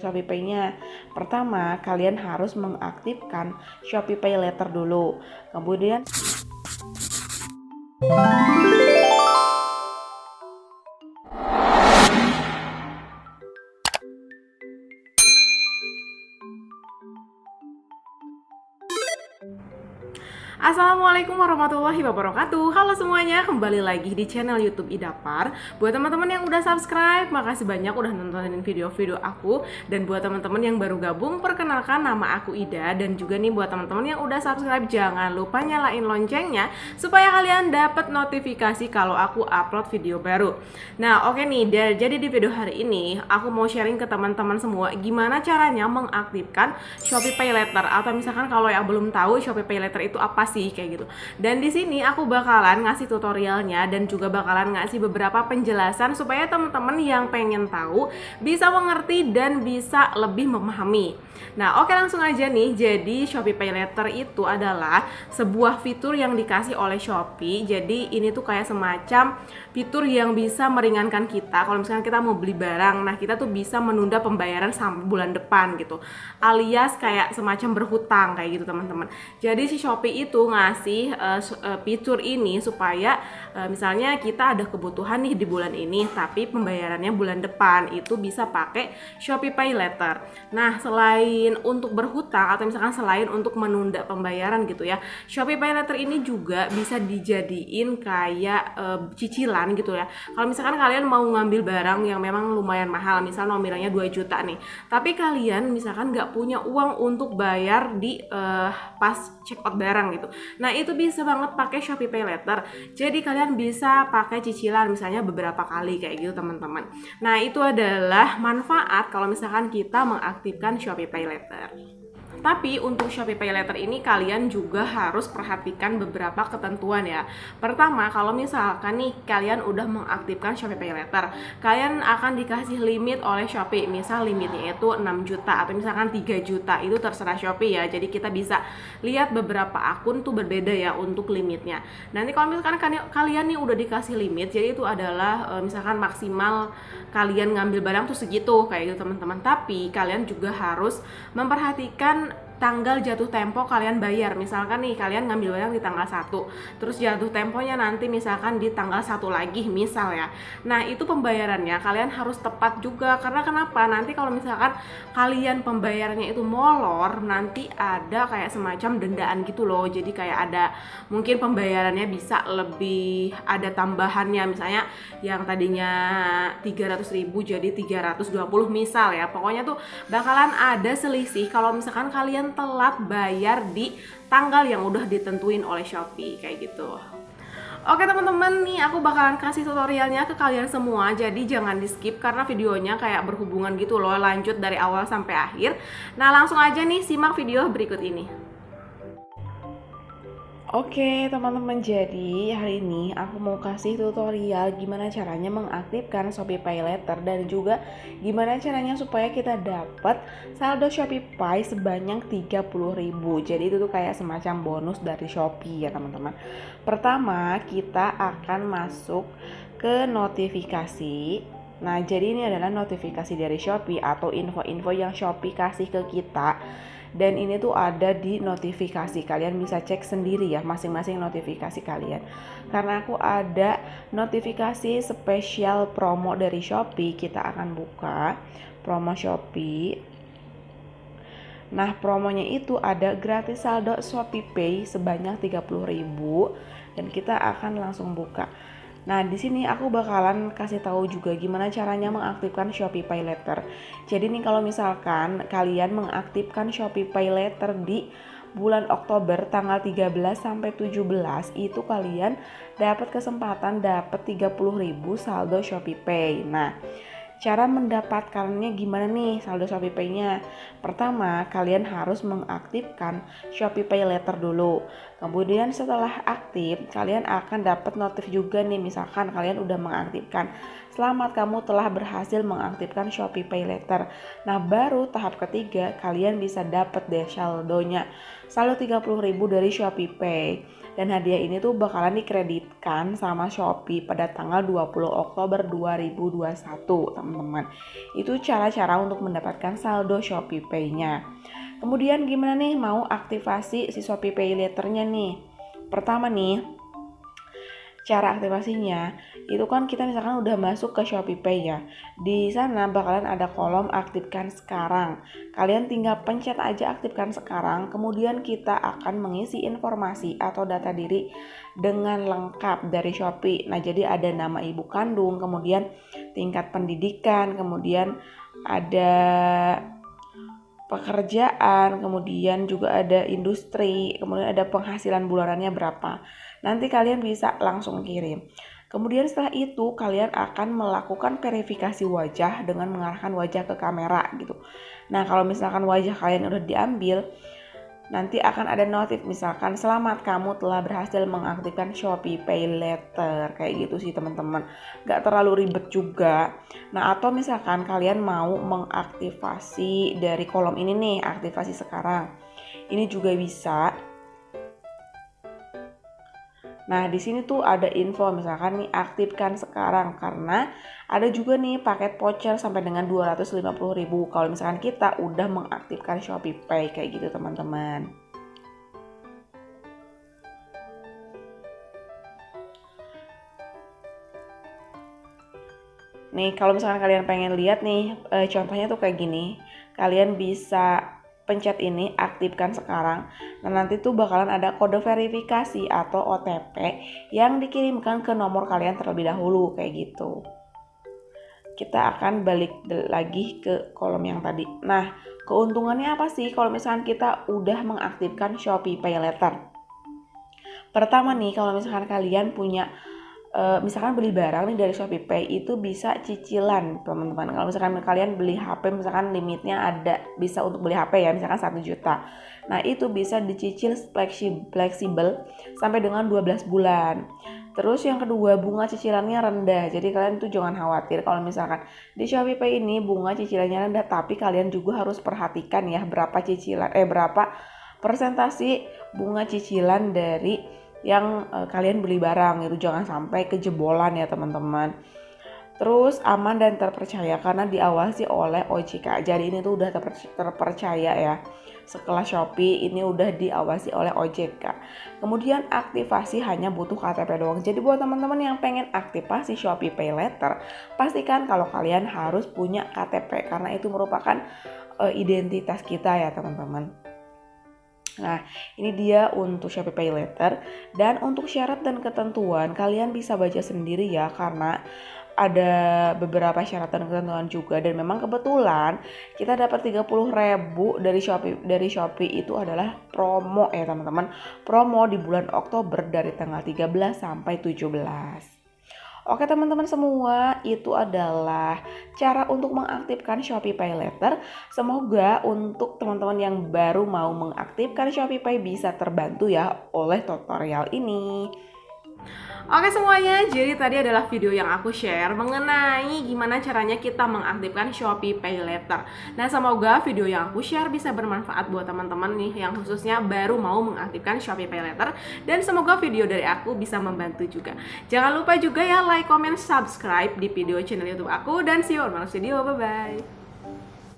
Shopee Pay-nya. Pertama, kalian harus mengaktifkan Shopee Pay Later dulu. Kemudian Assalamualaikum warahmatullahi wabarakatuh. Halo semuanya, kembali lagi di channel YouTube Idapar. Buat teman-teman yang udah subscribe, makasih banyak udah nontonin video-video aku. Dan buat teman-teman yang baru gabung, perkenalkan nama aku Ida. Dan juga nih buat teman-teman yang udah subscribe, jangan lupa nyalain loncengnya supaya kalian dapat notifikasi kalau aku upload video baru. Nah, oke nih, jadi di video hari ini aku mau sharing ke teman-teman semua gimana caranya mengaktifkan Shopee Pay Later, atau misalkan kalau yang belum tahu Shopee Pay Later itu apa sih kayak gitu. Dan di sini aku bakalan ngasih tutorialnya dan juga bakalan ngasih beberapa penjelasan supaya teman-teman yang pengen tahu bisa mengerti dan bisa lebih memahami. Nah, oke, langsung aja nih. Jadi Shopee Pay Later itu adalah sebuah fitur yang dikasih oleh Shopee. Jadi ini tuh kayak semacam fitur yang bisa meringankan kita kalau misalkan kita mau beli barang. Nah, kita tuh bisa menunda pembayaran sampai bulan depan gitu. Alias kayak semacam berhutang kayak gitu, teman-teman. Jadi si Shopee itu ngasih fitur ini supaya misalnya kita ada kebutuhan nih di bulan ini tapi pembayarannya bulan depan, itu bisa pakai Shopee Pay Later. Nah, selain untuk berhutang atau misalkan selain untuk menunda pembayaran gitu ya, Shopee Pay Later ini juga bisa dijadiin kayak cicilan gitu ya. Kalau misalkan kalian mau ngambil barang yang memang lumayan mahal, misal nominalnya 2 juta nih, tapi kalian misalkan nggak punya uang untuk bayar di pas check out barang gitu. Nah, itu bisa banget pakai Shopee Pay Later. Jadi kalian bisa pakai cicilan misalnya beberapa kali kayak gitu, teman-teman. Nah, itu adalah manfaat kalau misalkan kita mengaktifkan Shopee Pay Later. Tapi untuk Shopee Pay Later ini kalian juga harus perhatikan beberapa ketentuan ya. Pertama, kalau misalkan nih kalian udah mengaktifkan Shopee Pay Later, kalian akan dikasih limit oleh Shopee. Misal limitnya itu 6 juta atau misalkan 3 juta, itu terserah Shopee ya. Jadi kita bisa lihat beberapa akun tuh berbeda ya untuk limitnya. Nanti kalau misalkan kalian nih udah dikasih limit, jadi itu adalah misalkan maksimal kalian ngambil barang tuh segitu kayak gitu, teman-teman. Tapi kalian juga harus memperhatikan tanggal jatuh tempo kalian bayar. Misalkan nih kalian ngambil barang di tanggal 1, terus jatuh temponya nanti misalkan di tanggal 1 lagi misal ya. Nah, itu pembayarannya kalian harus tepat juga. Karena kenapa? Nanti kalau misalkan kalian pembayarannya itu molor, nanti ada kayak semacam dendaan gitu loh. Jadi kayak ada mungkin pembayarannya bisa lebih ada tambahannya, misalnya yang tadinya 300.000 jadi 320 misal ya. Pokoknya tuh bakalan ada selisih kalau misalkan kalian telat bayar di tanggal yang udah ditentuin oleh Shopee kayak gitu. Oke, teman-teman, nih aku bakalan kasih tutorialnya ke kalian semua. Jadi jangan di skip karena videonya kayak berhubungan gitu loh, lanjut dari awal sampai akhir. Nah, langsung aja nih simak video berikut ini. Oke teman-teman, jadi hari ini aku mau kasih tutorial gimana caranya mengaktifkan Shopee Pay Later dan juga gimana caranya supaya kita dapat saldo Shopee sebanyak 30.000. Jadi itu tuh kayak semacam bonus dari Shopee ya teman-teman. Pertama, kita akan masuk ke notifikasi. Nah, jadi ini adalah notifikasi dari Shopee atau info-info yang Shopee kasih ke kita. Dan ini tuh ada di notifikasi, kalian bisa cek sendiri ya masing-masing notifikasi kalian. Karena aku ada notifikasi spesial promo dari Shopee, kita akan buka promo Shopee. Nah, promonya itu ada gratis saldo Shopee Pay sebanyak 30.000 dan kita akan langsung buka. Nah, di sini aku bakalan kasih tahu juga gimana caranya mengaktifkan Shopee Pay Later. Jadi nih kalau misalkan kalian mengaktifkan Shopee Pay Later di bulan Oktober tanggal 13 sampai 17, itu kalian dapat kesempatan dapat 30.000 saldo Shopee Pay. Nah, cara mendapatkannya gimana nih saldo Shopee Pay-nya? Pertama, kalian harus mengaktifkan Shopee Pay Later dulu. Kemudian setelah aktif, kalian akan dapat notif juga nih, misalkan kalian udah mengaktifkan Selamat, kamu telah berhasil mengaktifkan Shopee Pay Later. Nah, baru tahap ketiga kalian bisa dapat deh saldonya. Saldo 30.000 dari Shopee Pay. Dan hadiah ini tuh bakalan dikreditkan sama Shopee pada tanggal 20 Oktober 2021, teman-teman. Itu cara-cara untuk mendapatkan saldo Shopee Pay-nya. Kemudian gimana nih mau aktivasi si Shopee Pay Later-nya nih? Pertama nih, cara aktivasinya itu kan kita misalkan udah masuk ke Shopee Pay ya. Di sana bakalan ada kolom aktifkan sekarang. Kalian tinggal pencet aja aktifkan sekarang, kemudian kita akan mengisi informasi atau data diri dengan lengkap dari Shopee. Nah, jadi ada nama ibu kandung, kemudian tingkat pendidikan, kemudian ada pekerjaan, kemudian juga ada industri, kemudian ada penghasilan bulanannya berapa. Nanti kalian bisa langsung kirim. Kemudian setelah itu kalian akan melakukan verifikasi wajah dengan mengarahkan wajah ke kamera gitu. Nah, kalau misalkan wajah kalian udah diambil, nanti akan ada notif misalkan selamat, kamu telah berhasil mengaktifkan Shopee Pay Later, kayak gitu sih teman-teman. Gak terlalu ribet juga. Nah, atau misalkan kalian mau mengaktifasi dari kolom ini nih, aktivasi sekarang, ini juga bisa. Nah, di sini tuh ada info misalkan nih aktifkan sekarang, karena ada juga nih paket voucher sampai dengan 250.000 kalau misalkan kita udah mengaktifkan Shopee Pay, kayak gitu teman-teman. Nih, kalau misalkan kalian pengen lihat nih contohnya tuh kayak gini. Kalian bisa pencet ini, aktifkan sekarang. Nah, nanti tuh bakalan ada kode verifikasi atau OTP yang dikirimkan ke nomor kalian terlebih dahulu, kayak gitu. Kita akan balik lagi ke kolom yang tadi. Nah, keuntungannya apa sih kalau misalkan kita udah mengaktifkan Shopee Pay Later? Pertama nih, kalau misalkan kalian punya misalkan beli barang nih dari Shopee Pay, itu bisa cicilan teman-teman. Kalau misalkan kalian beli HP, misalkan limitnya ada, bisa untuk beli HP ya, misalkan 1 juta. Nah, itu bisa dicicil fleksibel sampai dengan 12 bulan. Terus yang kedua, bunga cicilannya rendah. Jadi kalian tuh jangan khawatir kalau misalkan di Shopee Pay ini bunga cicilannya rendah, tapi kalian juga harus perhatikan ya berapa persentasi bunga cicilan dari yang kalian beli barang, itu jangan sampai kejebolan ya teman-teman. Terus aman dan terpercaya karena diawasi oleh OJK. Jadi ini tuh udah terpercaya ya. Setelah Shopee ini udah diawasi oleh OJK. Kemudian aktivasi hanya butuh KTP doang. Jadi buat teman-teman yang pengen aktivasi Shopee Pay Later, pastikan kalau kalian harus punya KTP karena itu merupakan identitas kita ya teman-teman. Nah, ini dia untuk Shopee Pay Later. Dan untuk syarat dan ketentuan kalian bisa baca sendiri ya, karena ada beberapa syarat dan ketentuan juga. Dan memang kebetulan kita dapat 30.000 dari Shopee itu adalah promo ya teman-teman. Promo di bulan Oktober dari tanggal 13 sampai 17. Oke teman-teman semua, itu adalah cara untuk mengaktifkan Shopee Pay Later. Semoga untuk teman-teman yang baru mau mengaktifkan Shopee Pay bisa terbantu ya oleh tutorial ini. Oke semuanya, jadi tadi adalah video yang aku share mengenai gimana caranya kita mengaktifkan Shopee Pay Later. Nah, semoga video yang aku share bisa bermanfaat buat teman-teman nih yang khususnya baru mau mengaktifkan Shopee Pay Later, dan semoga video dari aku bisa membantu juga. Jangan lupa juga ya like, comment, subscribe di video channel YouTube aku, dan see you on my next video. Bye bye.